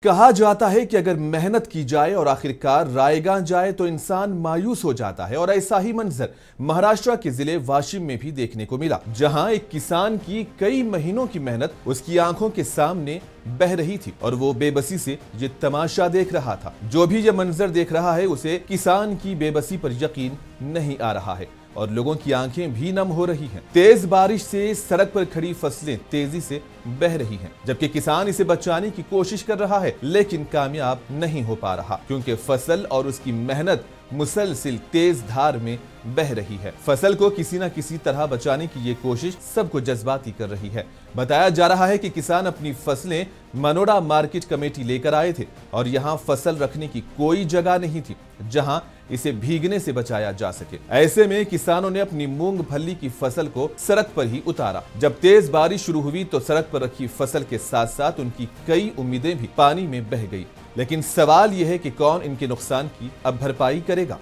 कहा जाता है कि अगर मेहनत की जाए और आखिरकार रायगां जाए तो इंसान मायूस हो जाता है। और ऐसा ही मंजर महाराष्ट्र के जिले वाशिम में भी देखने को मिला, जहां एक किसान की कई महीनों की मेहनत उसकी आंखों के सामने बह रही थी और वो बेबसी से ये तमाशा देख रहा था। जो भी ये मंजर देख रहा है उसे किसान की बेबसी पर यकीन नहीं आ रहा है और लोगों की आंखें भी नम हो रही हैं। तेज बारिश से सड़क पर खड़ी फसलें तेजी से बह रही हैं, जबकि किसान इसे बचाने की कोशिश कर रहा है लेकिन कामयाब नहीं हो पा रहा, क्योंकि फसल और उसकी मेहनत मुसलसिल तेज धार में बह रही है। फसल को किसी न किसी तरह बचाने की ये कोशिश सबको जज्बाती कर रही है। बताया जा रहा है कि किसान अपनी फसलें मनोड़ा मार्केट कमेटी लेकर आए थे और यहाँ फसल रखने की कोई जगह नहीं थी जहां इसे भीगने से बचाया जा सके। ऐसे में किसानों ने अपनी मूंगफली की फसल को सड़क पर ही उतारा। जब तेज बारिश शुरू हुई तो सड़क पर रखी फसल के साथ साथ उनकी कई उम्मीदें भी पानी में बह गई। लेकिन सवाल यह है कि कौन इनके नुकसान की अब भरपाई करेगा।